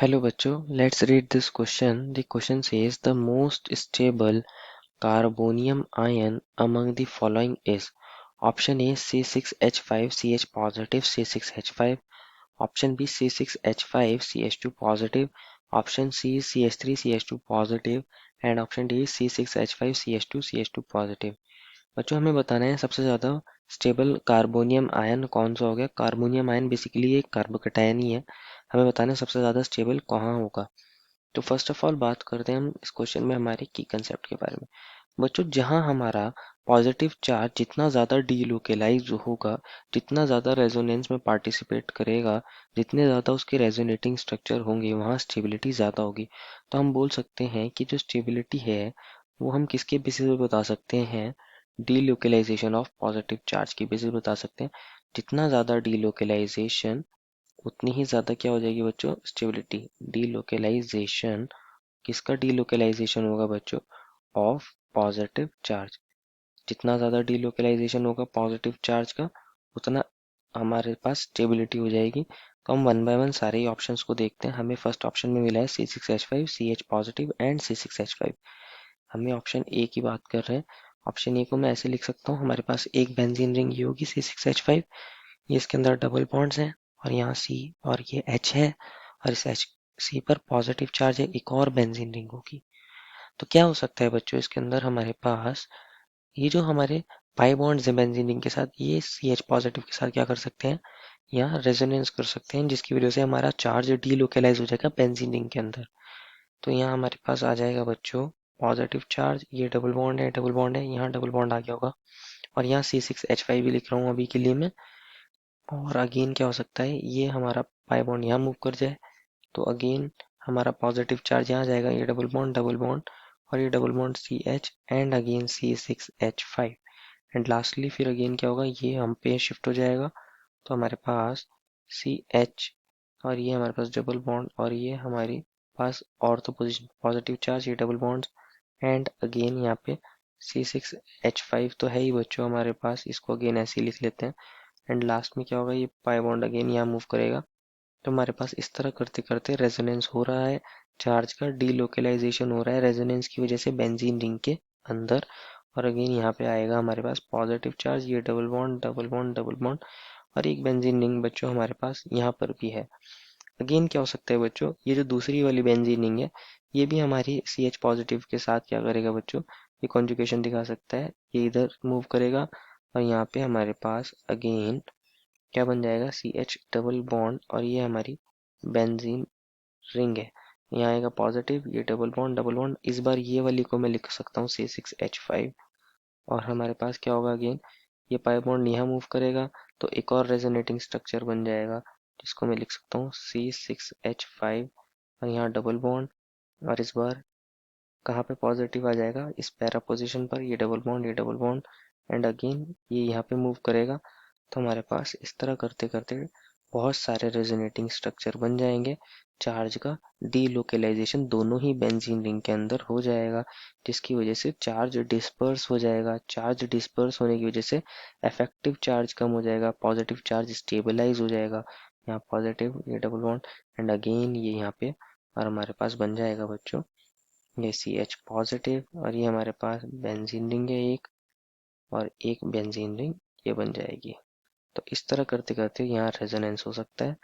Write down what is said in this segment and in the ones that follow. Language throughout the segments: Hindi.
Hello bachcho, let's read this question. The question says the most stable carbonium ion among the following is option A C6H5CH positive C6H5, option B C6H5CH2 positive, option C CH3CH2 positive and option D C6H5CH2 CH2 positive। बच्चों हमें बताना है सबसे ज़्यादा स्टेबल कार्बोनियम आयन कौन सा हो गया। कार्बोनियम आयन बेसिकली एक कार्बोकेटायन ही है। हमें बताना है सबसे ज़्यादा स्टेबल कहाँ होगा। तो फर्स्ट ऑफ ऑल बात करते हैं हम इस क्वेश्चन में हमारे की कंसेप्ट के बारे में। बच्चों जहां हमारा पॉजिटिव चार्ज जितना ज़्यादा डीलोकेलाइज होगा, जितना ज़्यादा रेजोनेंस में पार्टिसिपेट करेगा, जितने ज़्यादा उसके रेजोनेटिंग स्ट्रक्चर होंगे वहाँ स्टेबिलिटी ज़्यादा होगी। तो हम बोल सकते हैं कि जो स्टेबिलिटी है वो हम किसके बेसिस पे बता सकते हैं, डीलोकेलाइजेशन ऑफ पॉजिटिव चार्ज की बेसिस बता सकते हैं। जितना ज़्यादा डीलोकेलाइजेशन उतनी ही ज़्यादा क्या हो जाएगी बच्चों, स्टेबिलिटी। डीलोकेलाइजेशन किसका डीलोकेलाइजेशन होगा बच्चों, ऑफ पॉजिटिव चार्ज। जितना ज़्यादा डीलोकेलाइजेशन होगा पॉजिटिव चार्ज का उतना हमारे पास स्टेबिलिटी हो जाएगी। तो हम वन बाय वन सारे ही ऑप्शंस को देखते हैं। हमें फर्स्ट ऑप्शन में मिला है C6H5 CH positive and C6H5। हमें ऑप्शन ए की बात कर रहे हैं। ऑप्शन ए को मैं ऐसे लिख सकता हूँ, हमारे पास एक बेंजीन रिंग ये होगी C6H5, ये इसके अंदर डबल बॉन्ड्स हैं और यहाँ C और ये H है और इस H C पर पॉजिटिव चार्ज है, एक और बेंजीन रिंग होगी। तो क्या हो सकता है बच्चों, इसके अंदर हमारे पास ये जो हमारे पाई बॉन्ड्स हैं बेंजीन रिंग के साथ, ये CH पॉजिटिव के साथ क्या कर सकते हैं, यहाँ रेजोनेंस कर सकते हैं, जिसकी वजह से हमारा चार्ज डीलोकेलाइज हो जाएगा बेंजीन रिंग के अंदर। तो यहाँ हमारे पास आ जाएगा बच्चों पॉजिटिव चार्ज, ये डबल बॉन्ड है डबल बॉन्ड है, यहाँ डबल बॉन्ड आ गया होगा और यहाँ C6H5 भी लिख रहा हूँ अभी के लिए मैं। और अगेन क्या हो सकता है, ये हमारा पाई बॉन्ड यहाँ मूव कर जाए तो अगेन हमारा पॉजिटिव चार्ज यहाँ जाएगा, ये डबल बॉन्ड और ये double bond CH and again C6H5 and lastly फिर अगेन क्या होगा, ये हम पे शिफ्ट हो जाएगा तो हमारे पास CH और ये हमारे पास डबल बॉन्ड और ये हमारे पास ऑर्थो पोजिशन पॉजिटिव चार्ज, ये डबल बॉन्ड्स एंड अगेन यहाँ पे C6H5 तो है ही बच्चों हमारे पास, इसको अगेन ऐसे ही लिख लेते हैं एंड लास्ट में क्या होगा, ये पाई बॉन्ड अगेन यहाँ मूव करेगा। तो हमारे पास इस तरह करते करते रेजोनेंस हो रहा है, चार्ज का डीलोकेलाइजेशन हो रहा है रेजोनेंस की वजह से बेंजीन रिंग के अंदर। और अगेन यहाँ पे आएगा हमारे पास पॉजिटिव चार्ज, ये double bond double bond double bond और एक बेंजीन रिंग बच्चों हमारे पास यहाँ पर भी है। अगेन क्या हो सकता है बच्चों, ये जो दूसरी वाली बेंजीन रिंग है ये भी हमारी CH पॉजिटिव के साथ क्या करेगा बच्चों, ये कॉन्जुगेशन दिखा सकता है, ये इधर मूव करेगा और यहाँ पे हमारे पास अगेन क्या बन जाएगा, CH डबल बॉन्ड और ये हमारी बेंजीन रिंग है। यहाँ आएगा पॉजिटिव, ये डबल बॉन्ड इस बार ये वाली को मैं लिख सकता हूँ C6H5 और हमारे पास क्या होगा अगेन, ये पाई बॉन्ड यहाँ मूव करेगा तो एक और रेजोनेटिंग स्ट्रक्चर बन जाएगा जिसको मैं लिख सकता हूँ C6H5 और यहाँ डबल बॉन्ड और इस बार कहाँ पे पॉजिटिव आ जाएगा, इस पैरा पोजीशन पर, ये डबल बॉन्ड एंड अगेन ये यहाँ पे मूव करेगा। तो हमारे पास इस तरह करते करते बहुत सारे रेजोनेटिंग स्ट्रक्चर बन जाएंगे। चार्ज का डीलोकेलाइजेशन दोनों ही बेंजीन रिंग के अंदर हो जाएगा जिसकी वजह से चार्ज डिस्पर्स हो जाएगा। चार्ज डिस्पर्स होने की वजह से इफेक्टिव चार्ज कम हो जाएगा, पॉजिटिव चार्ज स्टेबलाइज हो जाएगा। यहाँ पॉजिटिव ये डबल बॉन्ड एंड अगेन ये यहाँ पे और हमारे पास बन जाएगा बच्चों ये CH पॉजिटिव और ये हमारे पास बेंजीन रिंग है एक और एक बेंजीन रिंग ये बन जाएगी। तो इस तरह करते करते यहाँ रेजोनेंस हो सकता है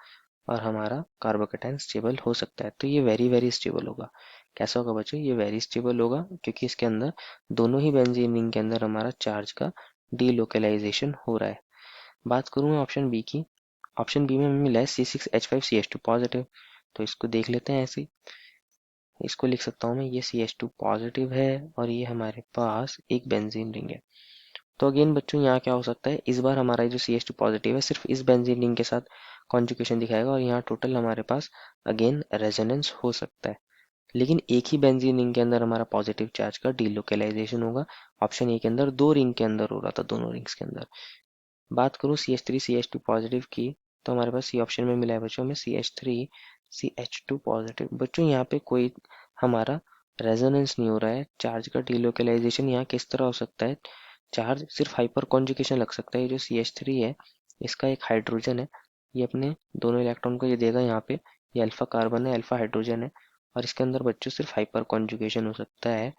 और हमारा कार्बोकेटाइन स्टेबल हो सकता है। तो ये वेरी वेरी स्टेबल होगा। कैसा होगा बच्चों, ये वेरी स्टेबल होगा क्योंकि इसके अंदर दोनों ही बेंजीन रिंग के अंदर हमारा चार्ज का डीलोकेलाइजेशन हो रहा है। बात करूँ मैं ऑप्शन बी की, ऑप्शन बी में हमें मिला है C6H5CH2 पॉजिटिव। तो इसको देख लेते हैं ऐसे, इसको लिख सकता हूँ मैं, ये CH2 पॉजिटिव है और ये हमारे पास एक बेंजीन रिंग है। तो अगेन बच्चों यहाँ क्या हो सकता है, इस बार हमारा जो CH2 पॉजिटिव है सिर्फ इस बेंजीन रिंग के साथ कॉन्जुगेशन दिखाएगा और यहाँ टोटल हमारे पास अगेन रेजोनेंस हो सकता है। लेकिन एक ही बेंजीन रिंग के अंदर हमारा पॉजिटिव चार्ज का डीलोकेलाइजेशन होगा। ऑप्शन ए के अंदर दो रिंग के अंदर हो रहा था, दोनों रिंग्स के अंदर। बात करूँ CH3 CH2 पॉजिटिव की, तो हमारे पास सी ऑप्शन में मिला है बच्चों में CH3 CH2 पॉजिटिव। बच्चों यहाँ पे कोई हमारा रेजोनेंस नहीं हो रहा है। चार्ज का डीलोकेलाइजेशन यहाँ किस तरह हो सकता है, चार्ज सिर्फ हाइपर कॉन्जुगेशन लग सकता है। ये जो CH3 है इसका एक हाइड्रोजन है, ये अपने दोनों इलेक्ट्रॉन को ये देगा यहाँ पे, ये अल्फा कार्बन है, अल्फा हाइड्रोजन है, और इसके अंदर बच्चों सिर्फ हाइपर कॉन्जुगेशन हो सकता है।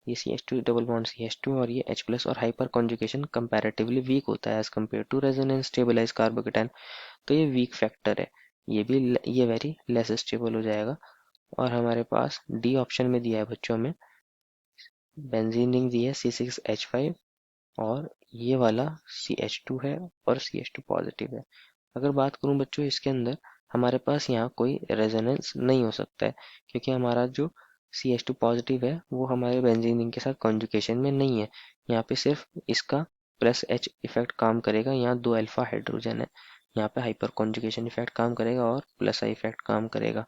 ये CH2 डबल बॉन्ड CH2 और ये H प्लस, और हाइपर कॉन्जुगेशन कंपैरेटिवली वीक होता है as compare to resonance stabilize carbocation. तो ये वीक फैक्टर है, ये वेरी लेस स्टेबल हो जाएगा। और हमारे पास डी ऑप्शन में दिया है बच्चों में, बेंजीन रिंग दी है C6H5, और ये वाला CH2 है और CH2 पॉजिटिव है। अगर बात करूं बच्चों इसके अंदर, हमारे पास यहाँ कोई रेजोनेंस नहीं हो सकता है, क्योंकि हमारा जो CH2 पॉजिटिव है वो हमारे बेंजीन रिंग के साथ कॉन्जुगेशन में नहीं है। यहाँ पे सिर्फ इसका प्लस H इफेक्ट काम करेगा, यहाँ दो अल्फा हाइड्रोजन है, यहाँ पे हाइपर कॉन्जुगेशन इफेक्ट काम करेगा और प्लस आई इफेक्ट काम करेगा।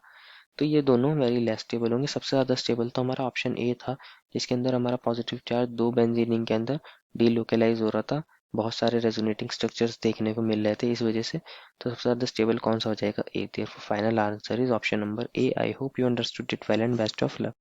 तो ये दोनों वेरी लेस स्टेबल होंगे। सबसे ज़्यादा स्टेबल तो हमारा ऑप्शन ए था, जिसके अंदर हमारा पॉजिटिव चार्ज दो बेंजीन रिंग के अंदर डीलोकेलाइज हो रहा था, बहुत सारे रेजोनेटिंग स्ट्रक्चर्स देखने को मिल रहे थे इस वजह से। तो सबसे ज़्यादा स्टेबल कौन सा हो जाएगा? A. Therefore final answer is option number A. I hope you understood it well and best of luck.